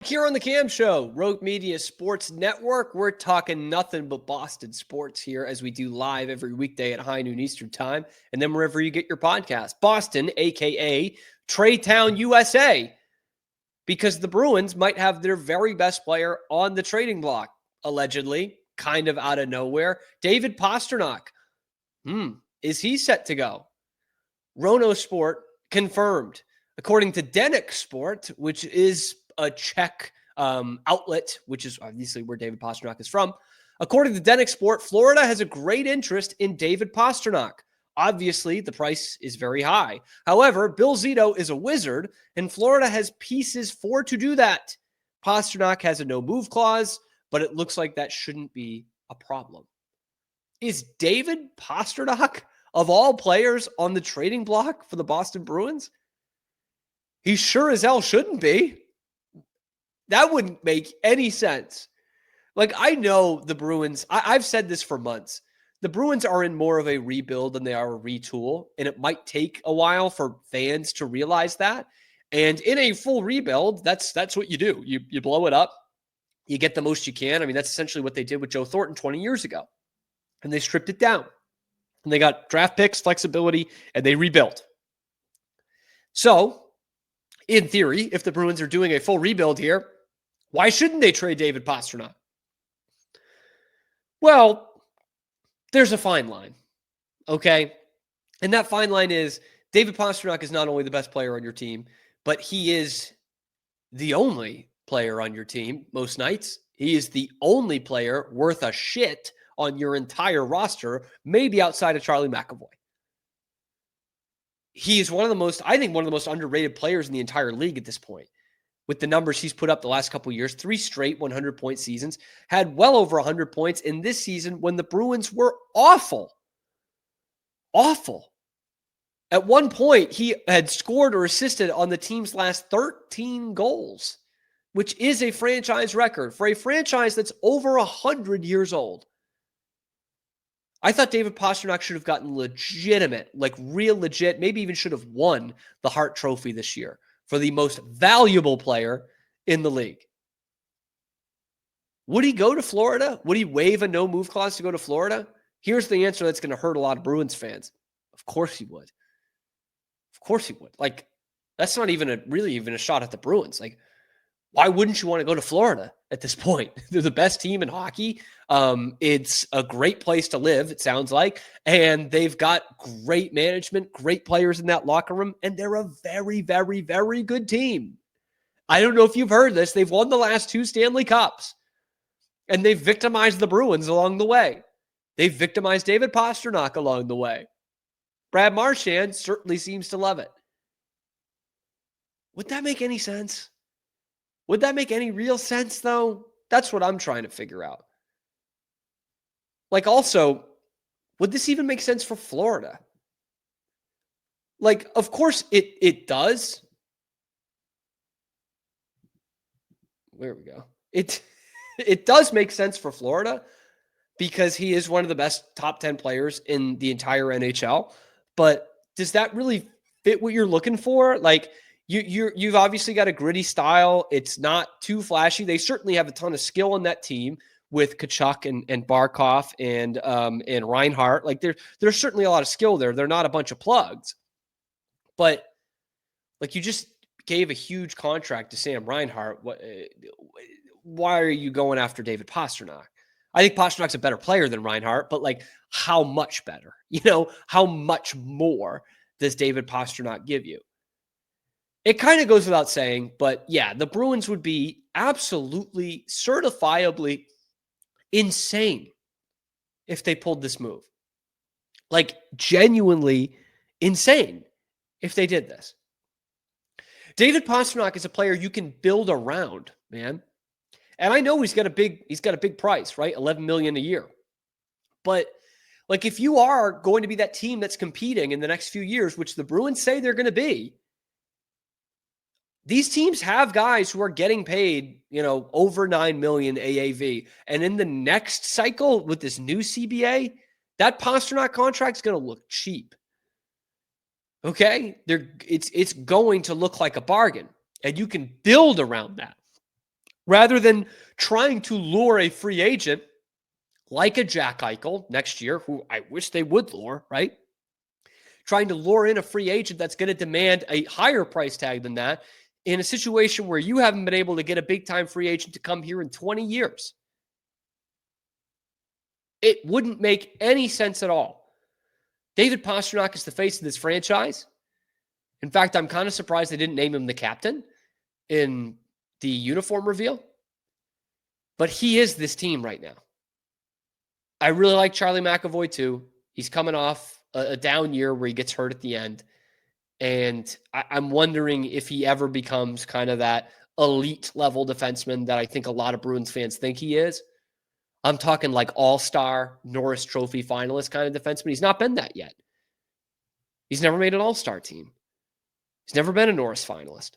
Here on the Cam Show, Rogue Media Sports Network, we're talking nothing but Boston sports here as we do live every weekday at high noon Eastern time, and then wherever you get your podcast. Boston, a.k.a. Traytown, USA, because the Bruins might have their very best player on the trading block, allegedly, kind of out of nowhere. David Pastrnak. Is he set to go? Rono Sport confirmed. According to Denik Sport, which is a Czech outlet, which is obviously where David Pastrnak is from. According to Denik Sport, Florida has a great interest in David Pastrnak. Obviously, the price is very high. However, Bill Zito is a wizard, and Florida has pieces to do that. Pastrnak has a no-move clause, but it looks like that shouldn't be a problem. Is David Pastrnak, of all players, on the trading block for the Boston Bruins? He sure as hell shouldn't be. That wouldn't make any sense. Like, I know the Bruins, I've said this for months. The Bruins are in more of a rebuild than they are a retool, and it might take a while for fans to realize that. And in a full rebuild, that's what you do. You blow it up. You get the most you can. I mean, that's essentially what they did with Joe Thornton 20 years ago. And they stripped it down. And they got draft picks, flexibility, and they rebuilt. So, in theory, if the Bruins are doing a full rebuild here, why shouldn't they trade David Pastrnak? Well, there's a fine line, okay? And that fine line is David Pastrnak is not only the best player on your team, but he is the only player on your team most nights. He is the only player worth a shit on your entire roster, maybe outside of Charlie McAvoy. He is one of the most underrated players in the entire league at this point. With the numbers he's put up the last couple of years, 3 straight 100-point seasons, had well over 100 points in this season when the Bruins were awful. Awful. At one point, he had scored or assisted on the team's last 13 goals, which is a franchise record for a franchise that's over 100 years old. I thought David Pastrnak should have gotten legitimate, like real legit, maybe even should have won the Hart Trophy this year for the most valuable player in the league. Would he go to Florida? Would he waive a no-move clause to go to Florida? Here's the answer that's going to hurt a lot of Bruins fans. Of course he would. Of course he would. Like, that's not even a shot at the Bruins. Like, why wouldn't you want to go to Florida at this point? They're the best team in hockey. It's a great place to live, it sounds like. And they've got great management, great players in that locker room. And they're a very, very, very good team. I don't know if you've heard this. They've won the last 2 Stanley Cups. And they've victimized the Bruins along the way. They've victimized David Pastrnak along the way. Brad Marchand certainly seems to love it. Would that make any sense? Would that make any real sense, though? That's what I'm trying to figure out. Like, also, would this even make sense for Florida? Like, of course it does. There we go. It does make sense for Florida because he is one of the best top 10 players in the entire NHL. But does that really fit what you're looking for? Like, You've obviously got a gritty style. It's not too flashy. They certainly have a ton of skill on that team with Tkachuk and Barkov and Reinhart. Like, there's certainly a lot of skill there. They're not a bunch of plugs. But, like, you just gave a huge contract to Sam Reinhart. Why are you going after David Pastrnak? I think Pasternak's a better player than Reinhart, but, like, how much better? You know, how much more does David Pastrnak give you? It kind of goes without saying, but yeah, the Bruins would be absolutely, certifiably insane if they pulled this move. Like, genuinely insane if they did this. David Pastrnak is a player you can build around, man. And I know he's got a big price, right? $11 million a year. But, like, if you are going to be that team that's competing in the next few years, which the Bruins say they're going to be, these teams have guys who are getting paid, over $9 million AAV. And in the next cycle with this new CBA, that Pastrnak contract is going to look cheap. Okay? It's going to look like a bargain. And you can build around that. rather than trying to lure a free agent like a Jack Eichel next year, who I wish they would lure, right? Trying to lure in a free agent that's going to demand a higher price tag than that in a situation where you haven't been able to get a big-time free agent to come here in 20 years. It wouldn't make any sense at all. David Pastrnak is the face of this franchise. In fact, I'm kind of surprised they didn't name him the captain in the uniform reveal. But he is this team right now. I really like Charlie McAvoy too. He's coming off a down year where he gets hurt at the end. And I'm wondering if he ever becomes kind of that elite level defenseman that I think a lot of Bruins fans think he is. I'm talking like all-star Norris Trophy finalist kind of defenseman. He's not been that yet. He's never made an all-star team. He's never been a Norris finalist.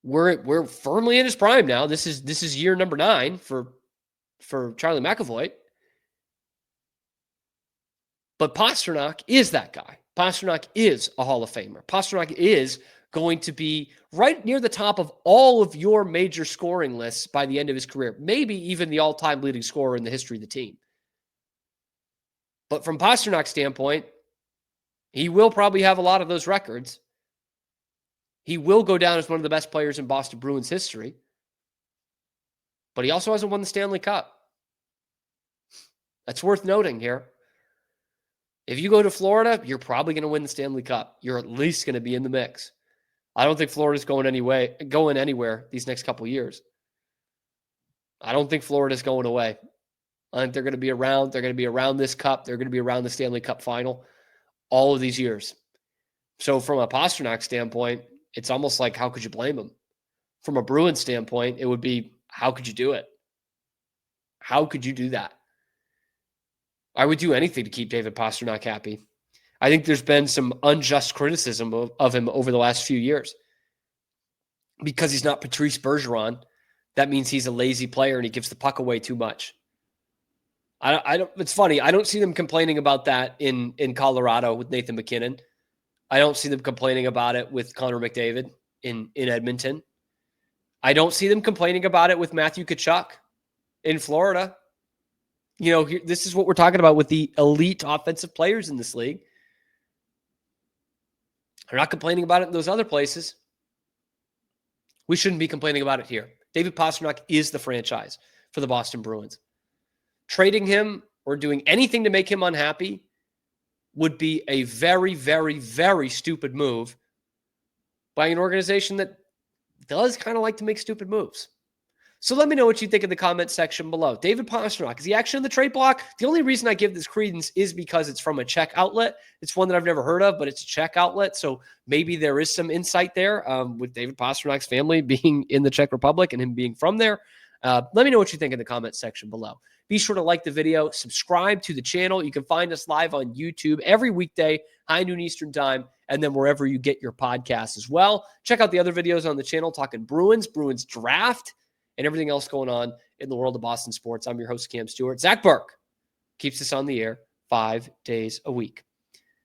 We're firmly in his prime now. This is year number 9 for Charlie McAvoy. But Pastrnak is that guy. Pastrnak is a Hall of Famer. Pastrnak is going to be right near the top of all of your major scoring lists by the end of his career. Maybe even the all-time leading scorer in the history of the team. But from Pasternak's standpoint, he will probably have a lot of those records. He will go down as one of the best players in Boston Bruins history. But he also hasn't won the Stanley Cup. That's worth noting here. If you go to Florida, you're probably going to win the Stanley Cup. You're at least going to be in the mix. I don't think Florida's going anywhere these next couple of years. I don't think Florida's going away. I think they're going to be around. They're going to be around this cup. They're going to be around the Stanley Cup final all of these years. So from a Pastrnak standpoint, it's almost like, how could you blame him? From a Bruins standpoint, it would be, how could you do it? How could you do that? I would do anything to keep David Pastrnak happy. I think there's been some unjust criticism of him over the last few years. Because he's not Patrice Bergeron, that means he's a lazy player and he gives the puck away too much. I don't. It's funny. I don't see them complaining about that in Colorado with Nathan MacKinnon. I don't see them complaining about it with Connor McDavid in Edmonton. I don't see them complaining about it with Matthew Tkachuk in Florida. You know, this is what we're talking about with the elite offensive players in this league. They're not complaining about it in those other places. We shouldn't be complaining about it here. David Pastrnak is the franchise for the Boston Bruins. Trading him or doing anything to make him unhappy would be a very, very, very stupid move by an organization that does kind of like to make stupid moves. So let me know what you think in the comment section below. David Pastrnak, is he actually in the trade block? The only reason I give this credence is because it's from a Czech outlet. It's one that I've never heard of, but it's a Czech outlet. So maybe there is some insight there with David Pasternak's family being in the Czech Republic and him being from there. Let me know what you think in the comment section below. Be sure to like the video, subscribe to the channel. You can find us live on YouTube every weekday, high noon Eastern time, and then wherever you get your podcasts as well. Check out the other videos on the channel talking Bruins draft, and everything else going on in the world of Boston sports. I'm your host, Cam Stuart. Zach Burke keeps us on the air 5 days a week.